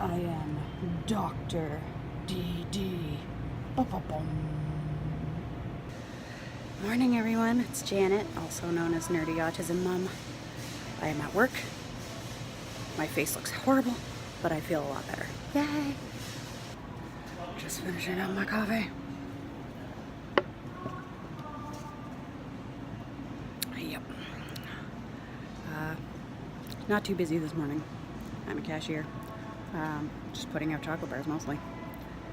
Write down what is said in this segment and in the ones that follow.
I am Dr. DD. Ba-ba-bum. Morning, everyone. It's Janet, also known as Nerdy Autism Mom. I am at work. My face looks horrible, but I feel a lot better. Yay! Just finishing up my coffee. Yep. Not too busy this morning. I'm a cashier. Just putting out chocolate bars mostly.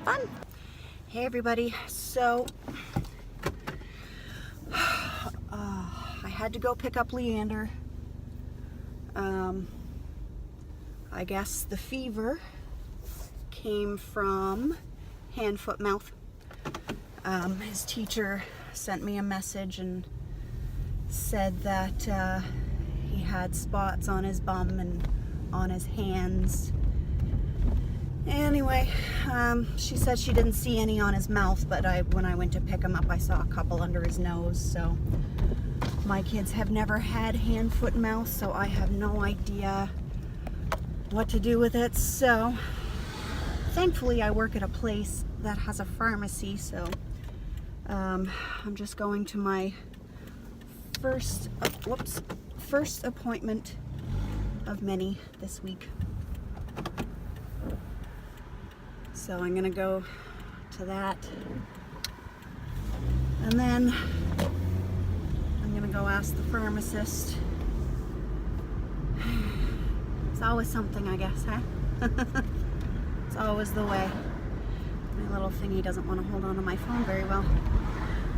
Fun! Hey everybody, so I had to go pick up Leander. I guess the fever came from hand, foot, mouth. His teacher sent me a message and said that he had spots on his bum and on his hands. Anyway, she said she didn't see any on his mouth, but when I went to pick him up, I saw a couple under his nose. So my kids have never had hand, foot, mouth, so I have no idea what to do with it. So thankfully I work at a place that has a pharmacy, so I'm just going to my first appointment of many this week. So I'm gonna go to that, and then I'm gonna go ask the pharmacist. It's always something, I guess, huh? It's always the way. My little thingy doesn't want to hold on to my phone very well.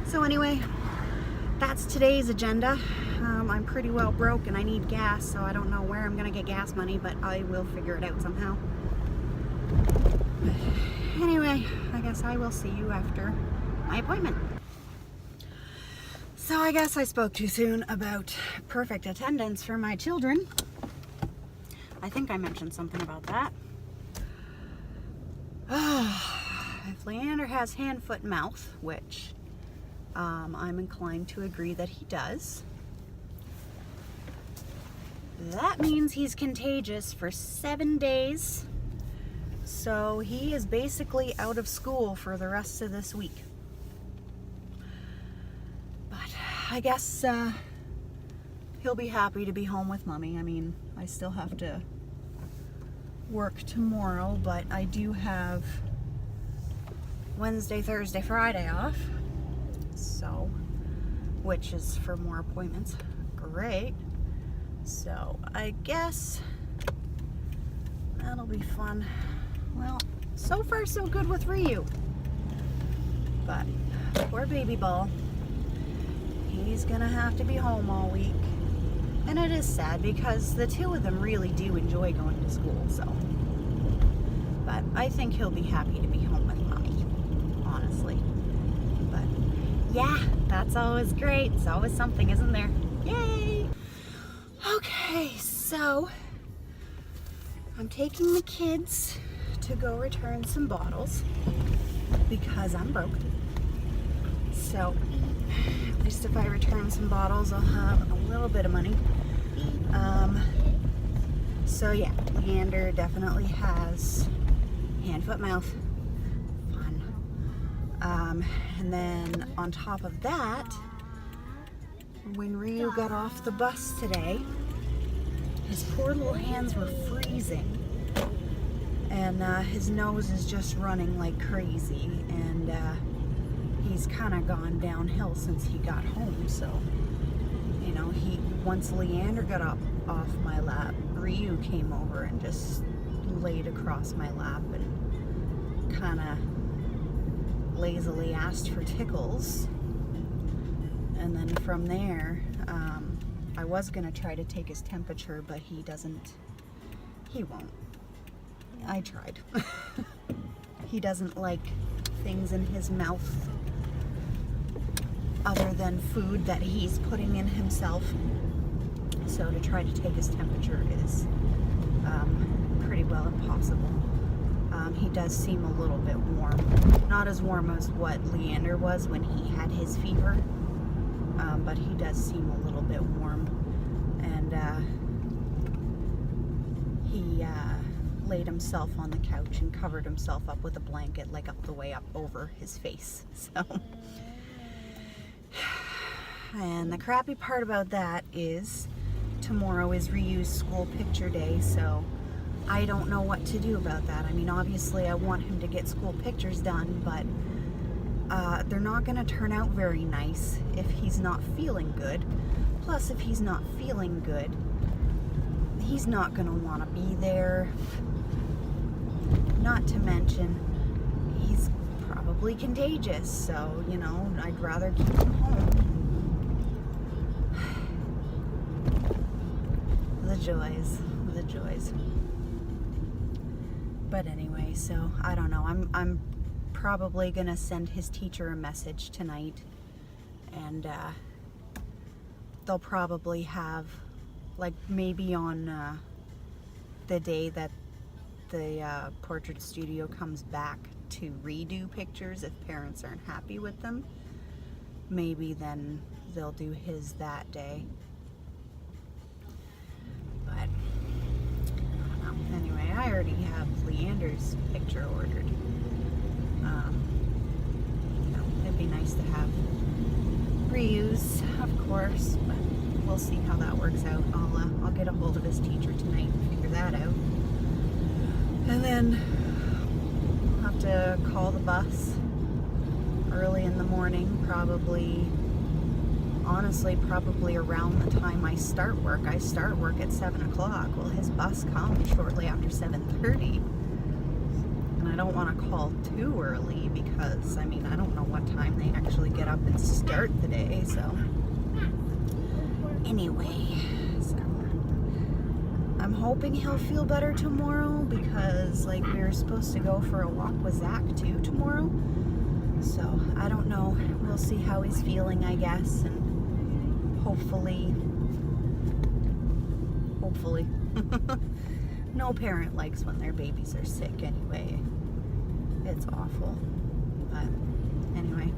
So anyway, that's today's agenda. I'm pretty well broke and I need gas, so I don't know where I'm gonna get gas money, but I will figure it out somehow. Anyway, I guess I will see you after my appointment. So I guess I spoke too soon about perfect attendance for my children. I think I mentioned something about that. If Leander has hand, foot, mouth, which I'm inclined to agree that he does, that means he's contagious for 7 days. So he is basically out of school for the rest of this week. But I guess he'll be happy to be home with Mommy. I mean, I still have to work tomorrow, but I do have Wednesday, Thursday, Friday off. So, which is for more appointments. Great. So I guess that'll be fun. Well, so far so good with Ryu. But poor baby ball. He's gonna have to be home all week. And it is sad because the two of them really do enjoy going to school, so. But I think he'll be happy to be home with Mommy, honestly. But yeah, that's always great. It's always something, isn't there? Yay! Okay, so I'm taking the kids to go return some bottles because I'm broke. So at least if I return some bottles, I'll have a little bit of money. So yeah, Leander definitely has hand, foot, mouth. Fun. And then on top of that, when Ryu got off the bus today, his poor little hands were freezing. And his nose is just running like crazy, and he's kind of gone downhill since he got home. So, you know, once Leander got up off my lap, Ryu came over and just laid across my lap and kind of lazily asked for tickles. And then from there, I was gonna try to take his temperature, but he won't. I tried. He doesn't like things in his mouth other than food that he's putting in himself. So to try to take his temperature is pretty well impossible. He does seem a little bit warm. Not as warm as what Leander was when he had his fever, but he does seem a little bit warm. And he laid himself on the couch and covered himself up with a blanket, like all the way up over his face. So, and the crappy part about that is tomorrow is reused school picture day, so I don't know what to do about that. I mean, obviously I want him to get school pictures done, but they're not going to turn out very nice if he's not feeling good. Plus, if he's not feeling good, he's not going to want to be there. Not to mention, he's probably contagious, so, you know, I'd rather keep him home. The joys, the joys. But anyway, so I don't know. I'm probably gonna send his teacher a message tonight, and they'll probably have, like, maybe on the day that the portrait studio comes back to redo pictures, if parents aren't happy with them, maybe then they'll do his that day. But I don't know. Anyway, I already have Leander's picture ordered. You know, it'd be nice to have reuse, of course, but we'll see how that works out. I'll get a hold of his teacher tonight and figure that out. And then I'll have to call the bus early in the morning, probably, honestly, probably around the time I start work. I start work at 7 o'clock. Well, his bus comes shortly after 7:30. And I don't want to call too early because, I mean, I don't know what time they actually get up and start the day, so. Anyway, so I'm hoping he'll feel better tomorrow because, like, we were supposed to go for a walk with Zach too tomorrow. So, I don't know. We'll see how he's feeling, I guess, and hopefully, no parent likes when their babies are sick anyway. It's awful. But anyway,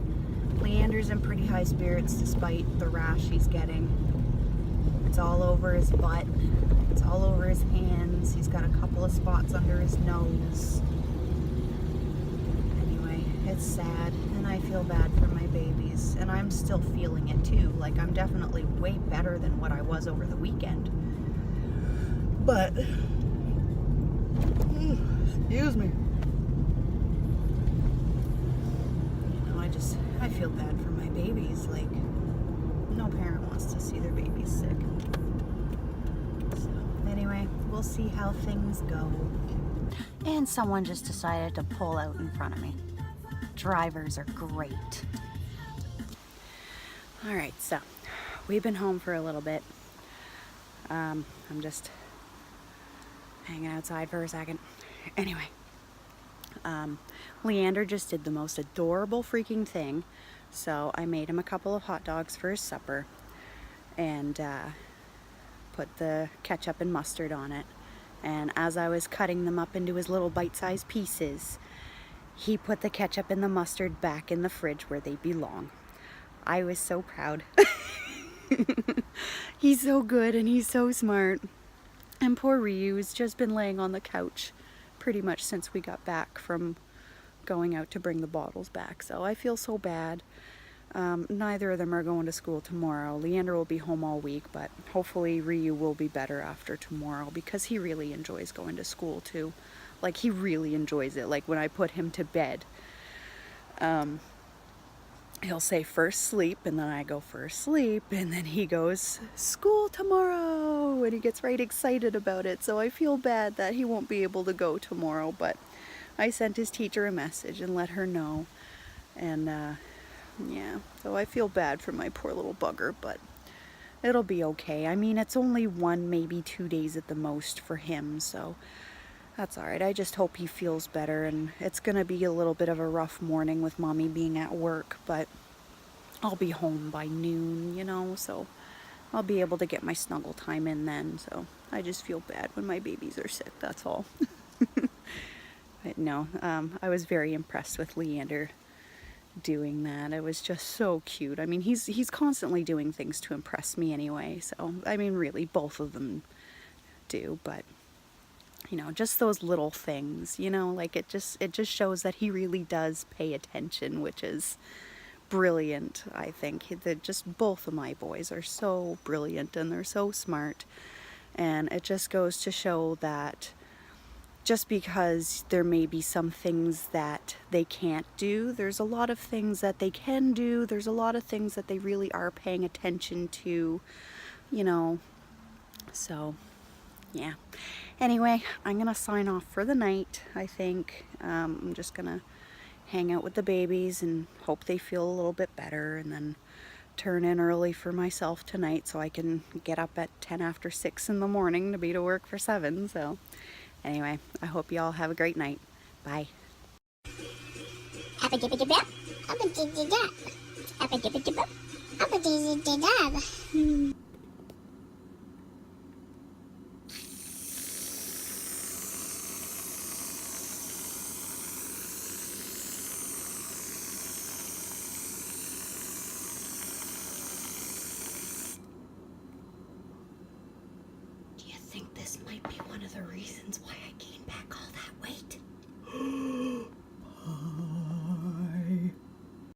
Leander's in pretty high spirits despite the rash he's getting. It's all over his butt. It's all over his hands. He's got a couple of spots under his nose. Anyway, it's sad, and I feel bad for my babies. And I'm still feeling it too. Like, I'm definitely way better than what I was over the weekend. But, excuse me. You know, I feel bad for my babies. Like, no parent wants to see their babies sick. So, anyway, we'll see how things go. And someone just decided to pull out in front of me. Drivers are great. Alright, so, we've been home for a little bit. I'm just hanging outside for a second. Anyway, Leander just did the most adorable freaking thing. So I made him a couple of hot dogs for his supper and put the ketchup and mustard on it. And as I was cutting them up into his little bite-sized pieces, he put the ketchup and the mustard back in the fridge where they belong. I was so proud. He's so good and he's so smart. And poor Ryu's just been laying on the couch pretty much since we got back from going out to bring the bottles back. So I feel so bad. Neither of them are going to school tomorrow. Leander will be home all week, but hopefully Ryu will be better after tomorrow because he really enjoys going to school too. Like, he really enjoys it. Like, when I put him to bed, he'll say first sleep, and then I go first sleep, and then he goes school tomorrow, and he gets right excited about it. So I feel bad that he won't be able to go tomorrow, but I sent his teacher a message and let her know. And yeah, so I feel bad for my poor little bugger, but it'll be okay. I mean, it's only 1, maybe 2 days at the most for him, so that's alright. I just hope he feels better, and it's gonna be a little bit of a rough morning with Mommy being at work, but I'll be home by noon, you know, so I'll be able to get my snuggle time in then. So I just feel bad when my babies are sick, that's all. But no, I was very impressed with Leander doing that. It was just so cute. I mean, he's constantly doing things to impress me anyway, so I mean, really, both of them do, but you know, just those little things, you know, like it just shows that he really does pay attention, which is brilliant. I think that just both of my boys are so brilliant and they're so smart, and it just goes to show that just because there may be some things that they can't do, there's a lot of things that they can do. There's a lot of things that they really are paying attention to, you know. So yeah, anyway, I'm gonna sign off for the night. I think I'm just gonna hang out with the babies and hope they feel a little bit better, and then turn in early for myself tonight so I can get up at 10 after 6 in the morning to be to work for 7. So anyway, I hope you all have a great night. Bye. Do you think this might be one of the reasons why I can't